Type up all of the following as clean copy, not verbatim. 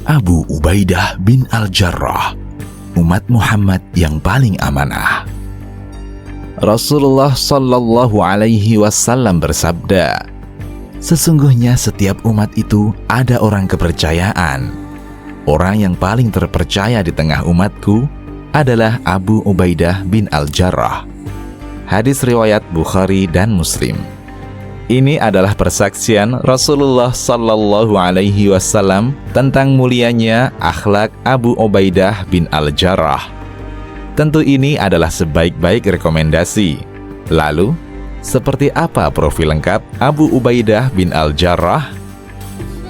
Abu Ubaidah bin Al-Jarrah, umat Muhammad yang paling amanah. Rasulullah Shallallahu Alaihi Wasallam bersabda, sesungguhnya setiap umat itu ada orang kepercayaan. Orang yang paling terpercaya di tengah umatku adalah Abu Ubaidah bin Al-Jarrah. Hadis riwayat Bukhari dan Muslim. Ini adalah persaksian Rasulullah Sallallahu Alaihi Wasallam tentang mulianya akhlak Abu Ubaidah bin Al-Jarrah. Tentu ini adalah sebaik-baik rekomendasi. Lalu, seperti apa profil lengkap Abu Ubaidah bin Al-Jarrah?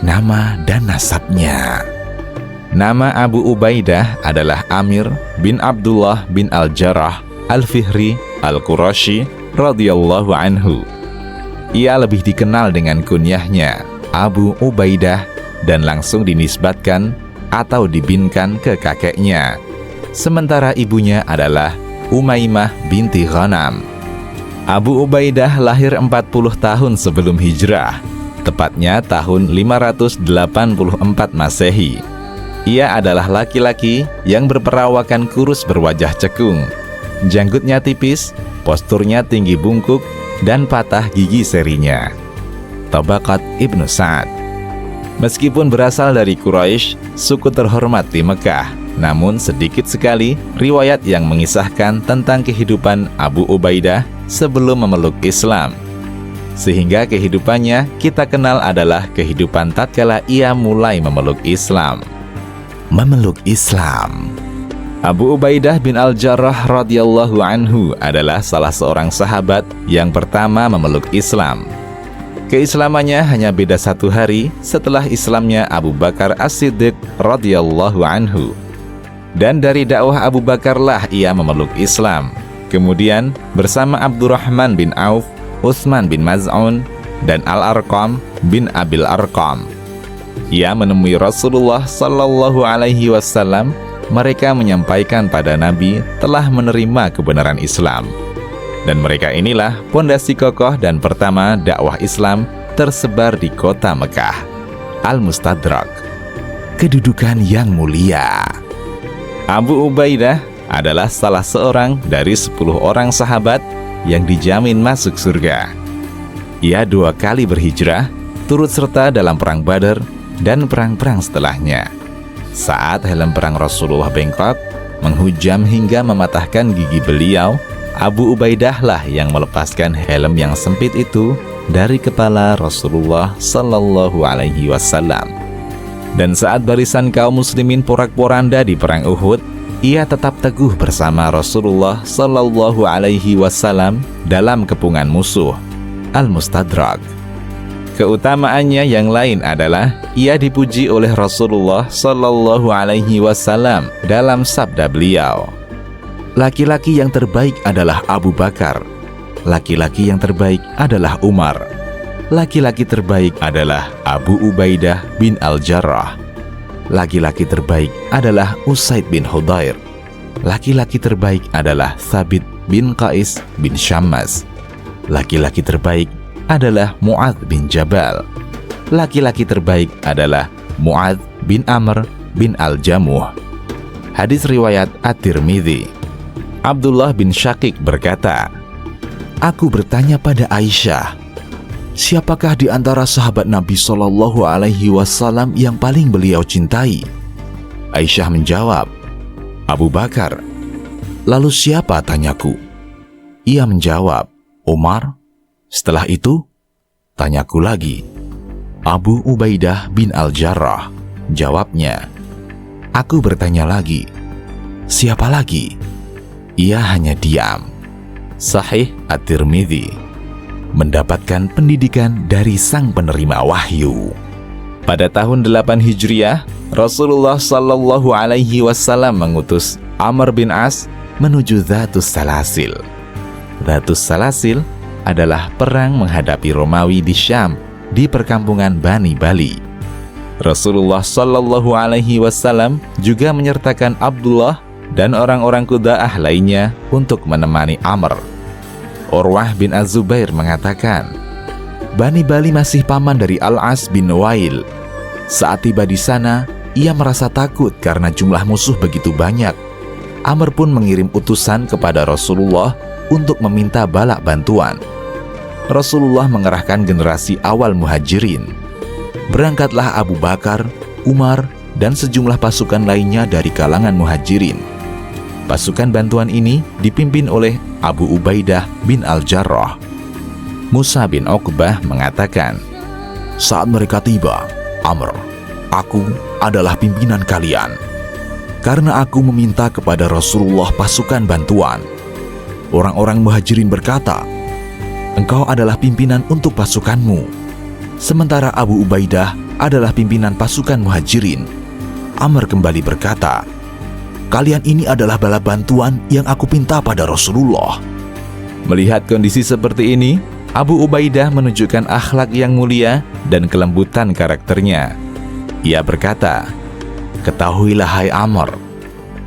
Nama dan nasabnya. Nama Abu Ubaidah adalah Amir bin Abdullah bin Al-Jarrah Al-Fihri Al-Qurashi radhiyallahu anhu. Ia lebih dikenal dengan kunyahnya Abu Ubaidah dan langsung dinisbatkan atau dibinkan ke kakeknya. Sementara ibunya adalah Umaymah binti Ghanam. Abu Ubaidah lahir 40 tahun sebelum hijrah, tepatnya tahun 584 Masehi. Ia adalah laki-laki yang berperawakan kurus berwajah cekung, janggutnya tipis, posturnya tinggi bungkuk, dan patah gigi serinya. Tabaqat Ibnu Sa'ad. Meskipun berasal dari Quraisy, suku terhormat di Mekah, namun sedikit sekali riwayat yang mengisahkan tentang kehidupan Abu Ubaidah sebelum memeluk Islam. Sehingga kehidupannya kita kenal adalah kehidupan tatkala ia mulai memeluk Islam. Memeluk Islam. Abu Ubaidah bin Al-Jarrah radhiyallahu anhu adalah salah seorang sahabat yang pertama memeluk Islam. Keislamannya hanya beda 1 hari setelah Islamnya Abu Bakar As-Siddiq radhiyallahu anhu. Dan dari dakwah Abu Bakarlah ia memeluk Islam. Kemudian bersama Abdurrahman bin Auf, Utsman bin Maz'un, dan Al-Arqam bin Abil Arqam, ia menemui Rasulullah Sallallahu Alaihi Wasallam. Mereka menyampaikan pada Nabi telah menerima kebenaran Islam. Dan mereka inilah pondasi kokoh dan pertama dakwah Islam tersebar di kota Mekah. Al-Mustadrak. Kedudukan yang mulia. Abu Ubaidah adalah salah seorang dari 10 orang sahabat yang dijamin masuk surga. Ia 2 kali berhijrah, turut serta dalam perang Badar dan perang-perang setelahnya. Saat helm perang Rasulullah bengkok, menghujam hingga mematahkan gigi beliau, Abu Ubaidah lah yang melepaskan helm yang sempit itu dari kepala Rasulullah Sallallahu Alaihi Wasallam. Dan saat barisan kaum muslimin porak-poranda di perang Uhud, ia tetap teguh bersama Rasulullah Sallallahu Alaihi Wasallam dalam kepungan musuh. Al-Mustadrak. Keutamaannya yang lain adalah ia dipuji oleh Rasulullah Sallallahu Alaihi Wasallam dalam sabda beliau, laki-laki yang terbaik adalah Abu Bakar, laki-laki yang terbaik adalah Umar, laki-laki terbaik adalah Abu Ubaidah bin Al-Jarrah, laki-laki terbaik adalah Usaid bin Hudair, laki-laki terbaik adalah Thabit bin Qais bin Syammas, laki-laki terbaik adalah Mu'adz bin Jabal, laki-laki terbaik adalah Mu'adz bin Amr bin Al-Jamuh. Hadis riwayat At-Tirmidzi. Abdullah bin Syaqiq berkata, aku bertanya pada Aisyah, siapakah di antara sahabat Nabi Shallallahu Alaihi Wasallam yang paling beliau cintai? Aisyah menjawab, Abu Bakar. Lalu siapa, tanyaku? Ia menjawab, Umar. Setelah itu, tanyaku lagi, Abu Ubaidah bin Al-Jarrah. Jawabnya, aku bertanya lagi, siapa lagi? Ia hanya diam. Sahih At-Tirmidzi. Mendapatkan pendidikan dari sang penerima wahyu. Pada tahun 8 Hijriah, Rasulullah Sallallahu Alaihi Wasallam mengutus Amr bin As menuju Dhatus Salasil. Dhatus Salasil adalah perang menghadapi Romawi di Syam di perkampungan Bani Bali. Rasulullah Shallallahu Alaihi Wasallam juga menyertakan Abdullah dan orang-orang Quda'ah lainnya untuk menemani Amr. Urwah bin Az-Zubair mengatakan, Bani Bali masih paman dari Al-As bin Wail. Saat tiba di sana, ia merasa takut karena jumlah musuh begitu banyak. Amr pun mengirim utusan kepada Rasulullah untuk meminta bala bantuan. Rasulullah mengerahkan generasi awal muhajirin. Berangkatlah Abu Bakar, Umar, dan sejumlah pasukan lainnya dari kalangan muhajirin. Pasukan bantuan ini dipimpin oleh Abu Ubaidah bin Al-Jarrah. Musa bin Uqbah mengatakan, "Saat mereka tiba, Amr, aku adalah pimpinan kalian. Karena aku meminta kepada Rasulullah pasukan bantuan." Orang-orang muhajirin berkata, "Engkau adalah pimpinan untuk pasukanmu." Sementara Abu Ubaidah adalah pimpinan pasukan muhajirin. Amr kembali berkata, "Kalian ini adalah bala bantuan yang aku pinta pada Rasulullah." Melihat kondisi seperti ini, Abu Ubaidah menunjukkan akhlak yang mulia dan kelembutan karakternya. Ia berkata, "Ketahuilah hai Amr,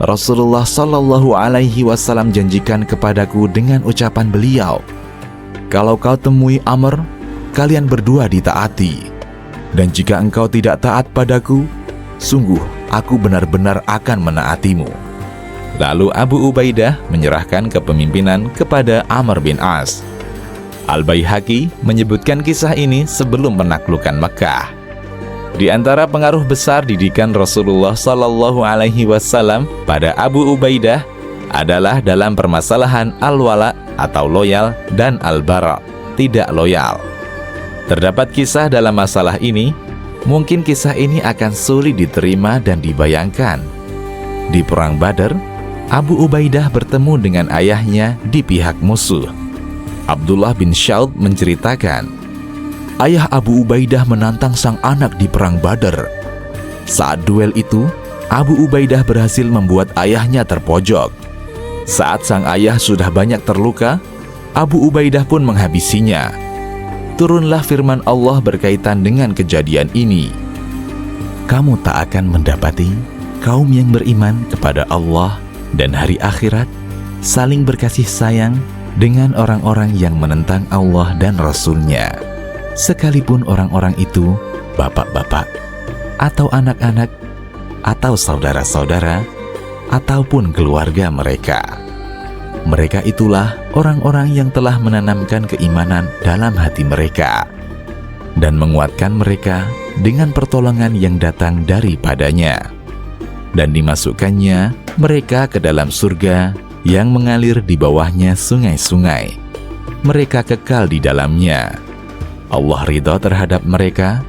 Rasulullah Shallallahu Alaihi Wasallam janjikan kepadaku dengan ucapan beliau, kalau kau temui Amr, kalian berdua ditaati. Dan jika engkau tidak taat padaku, sungguh aku benar-benar akan menaatimu." Lalu Abu Ubaidah menyerahkan kepemimpinan kepada Amr bin As. Al-Baihaqi menyebutkan kisah ini sebelum menaklukkan Mekah. Di antara pengaruh besar didikan Rasulullah Shallallahu Alaihi Wasallam pada Abu Ubaidah adalah dalam permasalahan al-wala atau loyal dan al-bara, tidak loyal. Terdapat kisah dalam masalah ini. Mungkin kisah ini akan sulit diterima dan dibayangkan. Di Perang Badar, Abu Ubaidah bertemu dengan ayahnya di pihak musuh. Abdullah bin Syaud menceritakan, ayah Abu Ubaidah menantang sang anak di Perang Badar. Saat duel itu, Abu Ubaidah berhasil membuat ayahnya terpojok. Saat sang ayah sudah banyak terluka, Abu Ubaidah pun menghabisinya. Turunlah firman Allah berkaitan dengan kejadian ini. "Kamu tak akan mendapati kaum yang beriman kepada Allah dan hari akhirat saling berkasih sayang dengan orang-orang yang menentang Allah dan Rasul-Nya, sekalipun orang-orang itu bapak-bapak, atau anak-anak, atau saudara-saudara, ataupun keluarga mereka. Mereka itulah orang-orang yang telah menanamkan keimanan dalam hati mereka dan menguatkan mereka dengan pertolongan yang datang daripadanya, dan dimasukkannya mereka ke dalam surga yang mengalir di bawahnya sungai-sungai. Mereka kekal di dalamnya. Allah ridha terhadap mereka,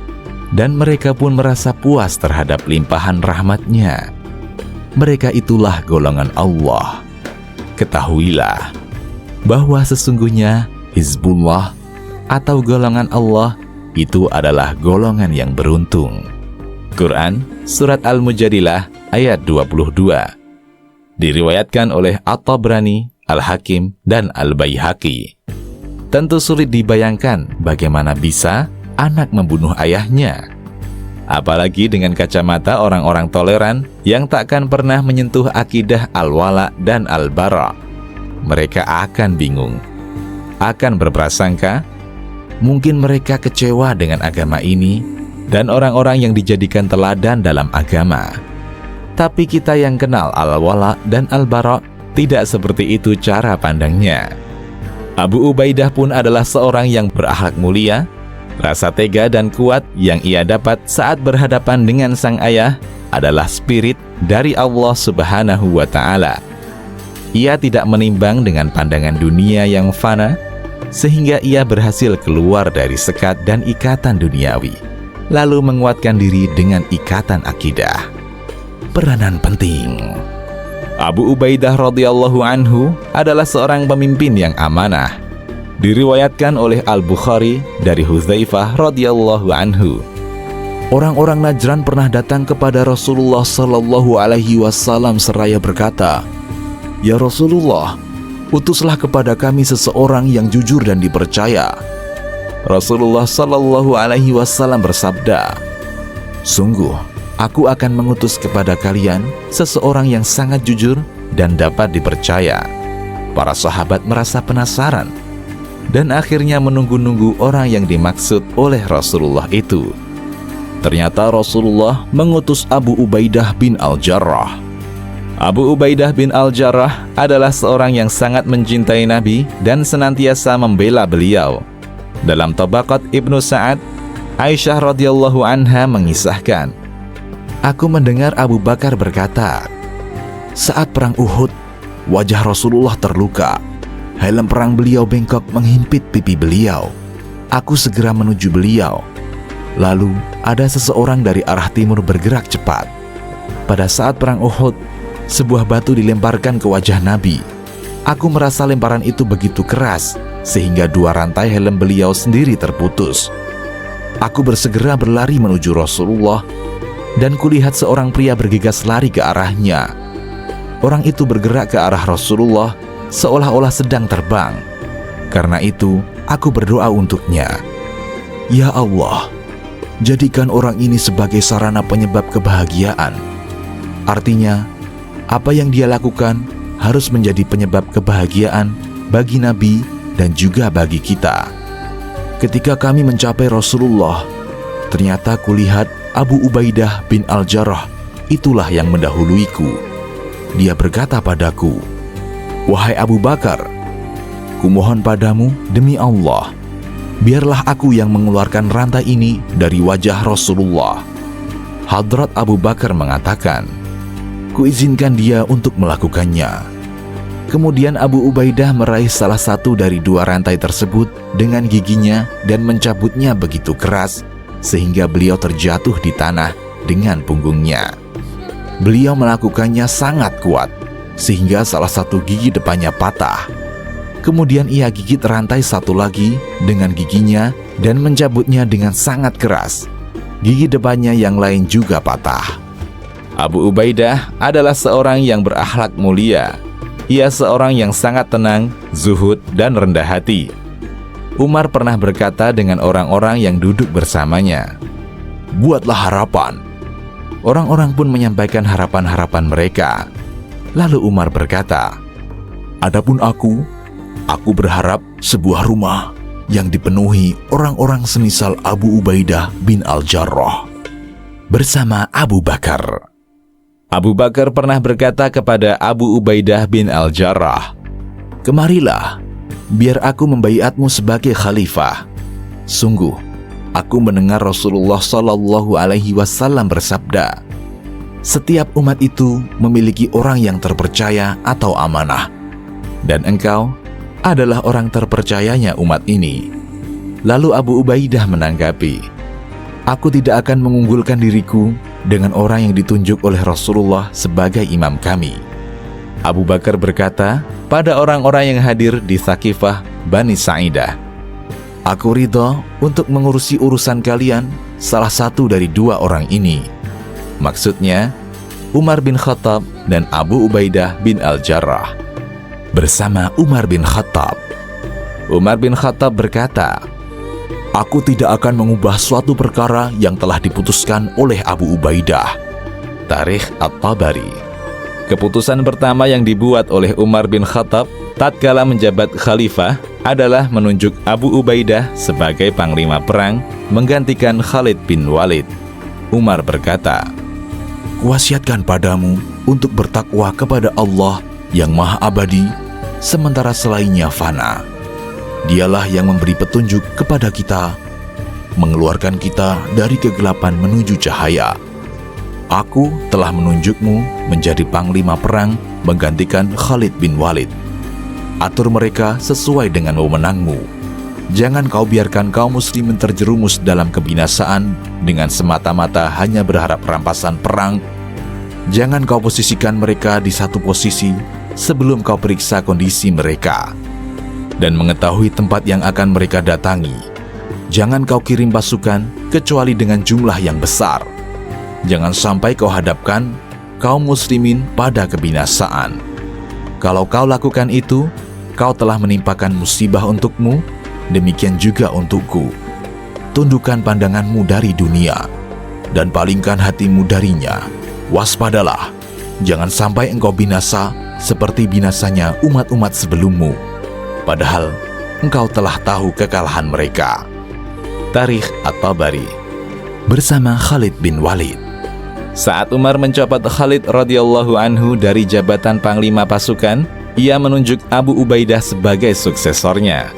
dan mereka pun merasa puas terhadap limpahan rahmat-Nya. Mereka itulah golongan Allah. Ketahuilah bahwa sesungguhnya Hizbullah atau golongan Allah itu adalah golongan yang beruntung." Quran Surat Al-Mujadilah ayat 22. Diriwayatkan oleh At-Tabrani, Al-Hakim, dan Al-Baihaqi. Tentu sulit dibayangkan bagaimana bisa anak membunuh ayahnya. Apalagi dengan kacamata orang-orang toleran yang takkan pernah menyentuh akidah al-wala dan al-bara. Mereka akan bingung, akan berprasangka, mungkin mereka kecewa dengan agama ini dan orang-orang yang dijadikan teladan dalam agama. Tapi kita yang kenal al-wala dan al-bara, tidak seperti itu cara pandangnya. Abu Ubaidah pun adalah seorang yang berakhlak mulia. Rasa tega dan kuat yang ia dapat saat berhadapan dengan sang ayah adalah spirit dari Allah Subhanahu wa Ta'ala. Ia tidak menimbang dengan pandangan dunia yang fana, sehingga ia berhasil keluar dari sekat dan ikatan duniawi, lalu menguatkan diri dengan ikatan akidah. Peranan penting. Abu Ubaidah radhiyallahu anhu adalah seorang pemimpin yang amanah. Diriwayatkan oleh Al-Bukhari dari Hudzaifah radhiyallahu anhu, orang-orang Najran pernah datang kepada Rasulullah Shallallahu Alaihi Wasallam seraya berkata, "Ya Rasulullah, utuslah kepada kami seseorang yang jujur dan dipercaya." Rasulullah Shallallahu Alaihi Wasallam bersabda, "Sungguh, aku akan mengutus kepada kalian seseorang yang sangat jujur dan dapat dipercaya." Para sahabat merasa penasaran dan akhirnya menunggu-nunggu orang yang dimaksud oleh Rasulullah itu. Ternyata Rasulullah mengutus Abu Ubaidah bin Al-Jarrah. Abu Ubaidah bin Al-Jarrah adalah seorang yang sangat mencintai Nabi dan senantiasa membela beliau. Dalam Tabaqat Ibnu Sa'ad, Aisyah radhiyallahu anha mengisahkan, "Aku mendengar Abu Bakar berkata, saat perang Uhud, wajah Rasulullah terluka. Helm perang beliau bengkok menghimpit pipi beliau. Aku segera menuju beliau. Lalu ada seseorang dari arah timur bergerak cepat. Pada saat perang Uhud, sebuah batu dilemparkan ke wajah Nabi. Aku merasa lemparan itu begitu keras, sehingga dua rantai helm beliau sendiri terputus. Aku bersegera berlari menuju Rasulullah, dan kulihat seorang pria bergegas lari ke arahnya. Orang itu bergerak ke arah Rasulullah, seolah-olah sedang terbang. Karena itu, aku berdoa untuknya. Ya Allah, jadikan orang ini sebagai sarana penyebab kebahagiaan. Artinya, apa yang dia lakukan harus menjadi penyebab kebahagiaan bagi Nabi dan juga bagi kita. Ketika kami mencapai Rasulullah, ternyata kulihat Abu Ubaidah bin Al-Jarrah itulah yang mendahuluiku. Dia berkata padaku, "Wahai Abu Bakar, kumohon padamu demi Allah, biarlah aku yang mengeluarkan rantai ini dari wajah Rasulullah." Hadrat Abu Bakar mengatakan, "Kuizinkan dia untuk melakukannya." Kemudian Abu Ubaidah meraih salah satu dari dua rantai tersebut dengan giginya dan mencabutnya begitu keras sehingga beliau terjatuh di tanah dengan punggungnya. Beliau melakukannya sangat kuat sehingga salah satu gigi depannya patah. Kemudian ia gigit rantai satu lagi dengan giginya dan mencabutnya dengan sangat keras. Gigi depannya yang lain juga patah. Abu Ubaidah adalah seorang yang berakhlak mulia. Ia seorang yang sangat tenang, zuhud, dan rendah hati. Umar pernah berkata dengan orang-orang yang duduk bersamanya, "Buatlah harapan." Orang-orang pun menyampaikan harapan-harapan mereka. Lalu Umar berkata, "Adapun aku berharap sebuah rumah yang dipenuhi orang-orang semisal Abu Ubaidah bin Al-Jarrah bersama Abu Bakar." Abu Bakar pernah berkata kepada Abu Ubaidah bin Al-Jarrah, "Kemarilah, biar aku membaiatmu sebagai khalifah. Sungguh, aku mendengar Rasulullah SAW bersabda, setiap umat itu memiliki orang yang terpercaya atau amanah, dan engkau adalah orang terpercayanya umat ini." Lalu Abu Ubaidah menanggapi, "Aku tidak akan mengunggulkan diriku dengan orang yang ditunjuk oleh Rasulullah sebagai imam kami." Abu Bakar berkata pada orang-orang yang hadir di Thaqifah Bani Sa'idah, "Aku ridha untuk mengurusi urusan kalian salah satu dari dua orang ini." Maksudnya Umar bin Khattab dan Abu Ubaidah bin Al-Jarrah. Bersama Umar bin Khattab, Umar bin Khattab berkata, "Aku tidak akan mengubah suatu perkara yang telah diputuskan oleh Abu Ubaidah." Tarikh At-Tabari. Keputusan pertama yang dibuat oleh Umar bin Khattab tatkala menjabat khalifah adalah menunjuk Abu Ubaidah sebagai panglima perang menggantikan Khalid bin Walid. Umar berkata, "Kuwasiatkan padamu untuk bertakwa kepada Allah yang Maha Abadi, sementara selainnya fana. Dialah yang memberi petunjuk kepada kita, mengeluarkan kita dari kegelapan menuju cahaya. Aku telah menunjukmu menjadi panglima perang menggantikan Khalid bin Walid. Atur mereka sesuai dengan wewenangmu. Jangan kau biarkan kaum muslimin terjerumus dalam kebinasaan dengan semata-mata hanya berharap rampasan perang. Jangan kau posisikan mereka di satu posisi sebelum kau periksa kondisi mereka dan mengetahui tempat yang akan mereka datangi. Jangan kau kirim pasukan kecuali dengan jumlah yang besar. Jangan sampai kau hadapkan kaum muslimin pada kebinasaan. Kalau kau lakukan itu, kau telah menimpakan musibah untukmu, demikian juga untukku. Tundukkan pandanganmu dari dunia dan palingkan hatimu darinya. Waspadalah, jangan sampai engkau binasa seperti binasanya umat-umat sebelummu, padahal engkau telah tahu kekalahan mereka." Tarikh At-Tabari. bersama Khalid bin Walid. Saat Umar mencopot Khalid radhiyallahu anhu dari jabatan panglima pasukan, ia menunjuk Abu Ubaidah sebagai suksesornya.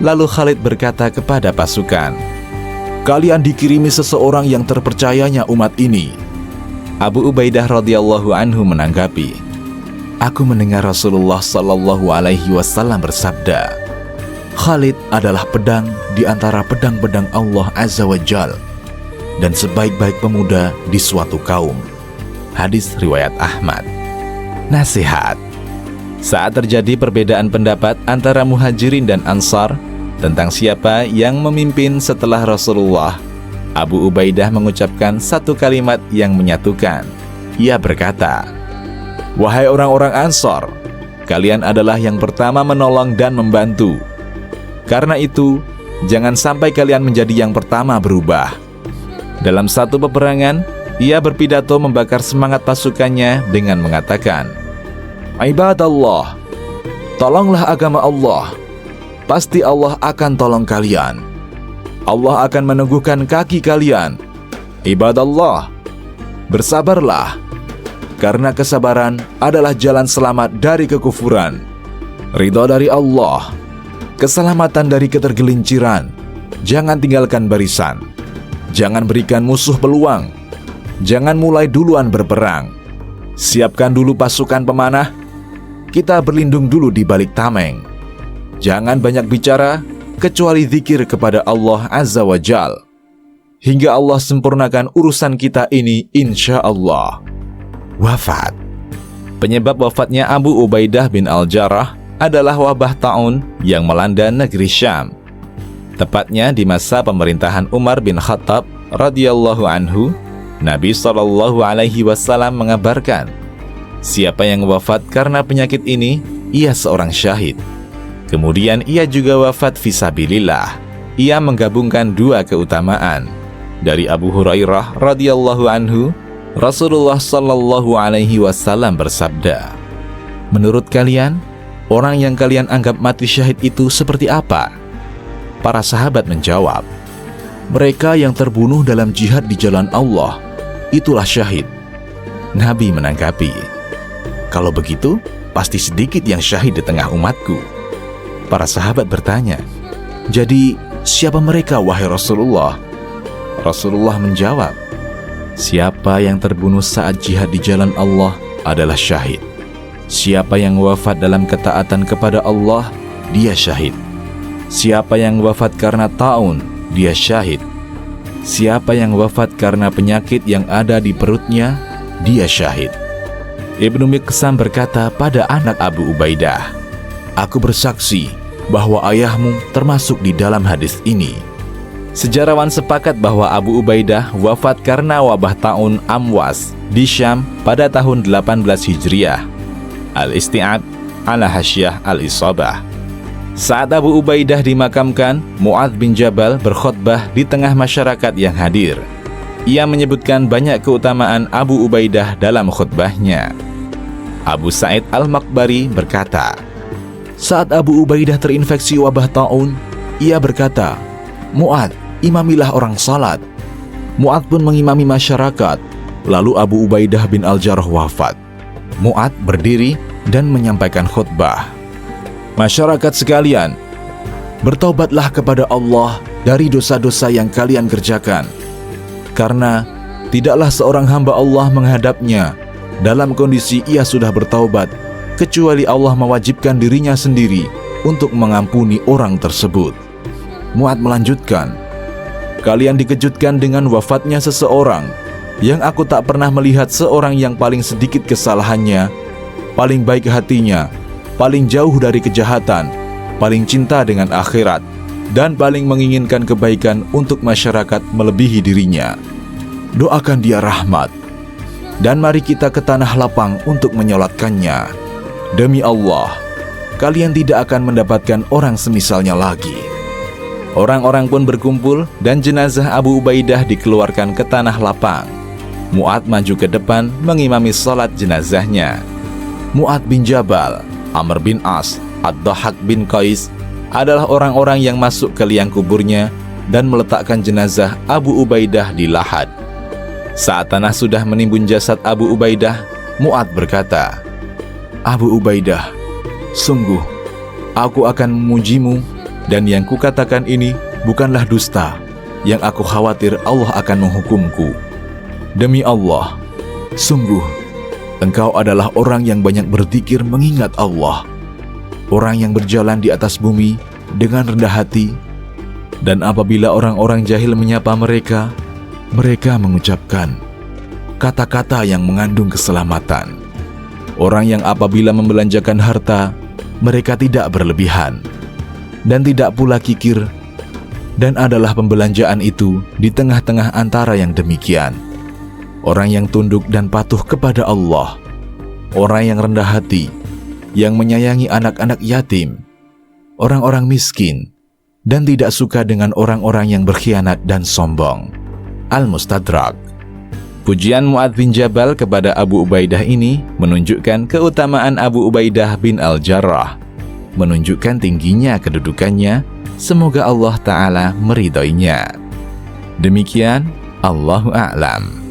Lalu Khalid berkata kepada pasukan, "Kalian dikirimi seseorang yang terpercayanya umat ini." Abu Ubaidah radhiyallahu anhu menanggapi, "Aku mendengar Rasulullah sallallahu alaihi wasallam bersabda, Khalid adalah pedang di antara pedang-pedang Allah Azza wa Jal dan sebaik-baik pemuda di suatu kaum." Hadis riwayat Ahmad. Nasihat: saat terjadi perbedaan pendapat antara Muhajirin dan Ansar tentang siapa yang memimpin setelah Rasulullah, Abu Ubaidah mengucapkan satu kalimat yang menyatukan. Ia berkata, "Wahai orang-orang Ansar, kalian adalah yang pertama menolong dan membantu. Karena itu, jangan sampai kalian menjadi yang pertama berubah." Dalam satu peperangan, ia berpidato membakar semangat pasukannya dengan mengatakan, "Ibadallah, tolonglah agama Allah. Pasti Allah akan tolong kalian. Allah akan meneguhkan kaki kalian. Ibadallah, bersabarlah, karena kesabaran adalah jalan selamat dari kekufuran, ridha dari Allah, keselamatan dari ketergelinciran. Jangan tinggalkan barisan. Jangan berikan musuh peluang. Jangan mulai duluan berperang. Siapkan dulu pasukan pemanah. Kita berlindung dulu di balik tameng. Jangan banyak bicara, kecuali zikir kepada Allah Azza wa Jal, hingga Allah sempurnakan urusan kita ini insya Allah." Wafat. Penyebab wafatnya Abu Ubaidah bin Al-Jarrah adalah wabah taun yang melanda negeri Syam. Tepatnya di masa pemerintahan Umar bin Khattab radhiyallahu anhu, Nabi SAW mengabarkan, siapa yang wafat karena penyakit ini, ia seorang syahid. Kemudian ia juga wafat fisabilillah. Ia menggabungkan dua keutamaan. Dari Abu Hurairah radhiyallahu anhu, Rasulullah sallallahu alaihi wasallam bersabda, "Menurut kalian, orang yang kalian anggap mati syahid itu seperti apa?" Para sahabat menjawab, "Mereka yang terbunuh dalam jihad di jalan Allah, itulah syahid." Nabi menanggapi, "Kalau begitu, pasti sedikit yang syahid di tengah umatku." Para sahabat bertanya, "Jadi siapa mereka wahai Rasulullah?" Rasulullah menjawab, "Siapa yang terbunuh saat jihad di jalan Allah adalah syahid. Siapa yang wafat dalam ketaatan kepada Allah, dia syahid. Siapa yang wafat karena taun, dia syahid. Siapa yang wafat karena penyakit yang ada di perutnya, dia syahid." Ibnu Miqsam berkata pada anak Abu Ubaidah, "Aku bersaksi bahwa ayahmu termasuk di dalam hadis ini." Sejarawan sepakat bahwa Abu Ubaidah wafat karena wabah taun Amwas di Syam pada tahun 18 Hijriah. Al-Isti'ab ala Hasyah Al-Isabah. Saat Abu Ubaidah dimakamkan, Mu'adz bin Jabal berkhutbah di tengah masyarakat yang hadir. Ia menyebutkan banyak keutamaan Abu Ubaidah dalam khutbahnya. Abu Sa'id Al-Maqbari berkata, saat Abu Ubaidah terinfeksi wabah taun, ia berkata, "Mu'adz, imamilah orang salat." Mu'adz pun mengimami masyarakat. Lalu Abu Ubaidah bin Al-Jarrah wafat. Mu'adz berdiri dan menyampaikan khutbah, "Masyarakat sekalian, bertobatlah kepada Allah dari dosa-dosa yang kalian kerjakan, karena tidaklah seorang hamba Allah menghadapnya dalam kondisi ia sudah bertaubat, kecuali Allah mewajibkan dirinya sendiri untuk mengampuni orang tersebut." Mu'adz melanjutkan, "Kalian dikejutkan dengan wafatnya seseorang yang aku tak pernah melihat seorang yang paling sedikit kesalahannya, paling baik hatinya, paling jauh dari kejahatan, paling cinta dengan akhirat, dan paling menginginkan kebaikan untuk masyarakat melebihi dirinya. Doakan dia rahmat, dan mari kita ke tanah lapang untuk menyolatkannya. Demi Allah, kalian tidak akan mendapatkan orang semisalnya lagi." Orang-orang pun berkumpul dan jenazah Abu Ubaidah dikeluarkan ke tanah lapang. Mu'adz maju ke depan mengimami salat jenazahnya. Mu'adz bin Jabal, Amr bin As, Ad-Dhahak bin Qais adalah orang-orang yang masuk ke liang kuburnya dan meletakkan jenazah Abu Ubaidah di lahat. Saat tanah sudah menimbun jasad Abu Ubaidah, Mu'adz berkata, "Abu Ubaidah, sungguh aku akan memujimu, dan yang kukatakan ini bukanlah dusta, yang aku khawatir Allah akan menghukumku. Demi Allah, sungguh engkau adalah orang yang banyak berzikir mengingat Allah, orang yang berjalan di atas bumi dengan rendah hati, dan apabila orang-orang jahil menyapa mereka, mereka mengucapkan kata-kata yang mengandung keselamatan. Orang yang apabila membelanjakan harta, mereka tidak berlebihan, dan tidak pula kikir, dan adalah pembelanjaan itu di tengah-tengah antara yang demikian. Orang yang tunduk dan patuh kepada Allah, orang yang rendah hati, yang menyayangi anak-anak yatim, orang-orang miskin, dan tidak suka dengan orang-orang yang berkhianat dan sombong." Al-Mustadrak. Pujian Mu'adz bin Jabal kepada Abu Ubaidah ini menunjukkan keutamaan Abu Ubaidah bin Al-Jarrah, menunjukkan tingginya kedudukannya. Semoga Allah Ta'ala meridhoinya. Demikian, Allahu a'lam.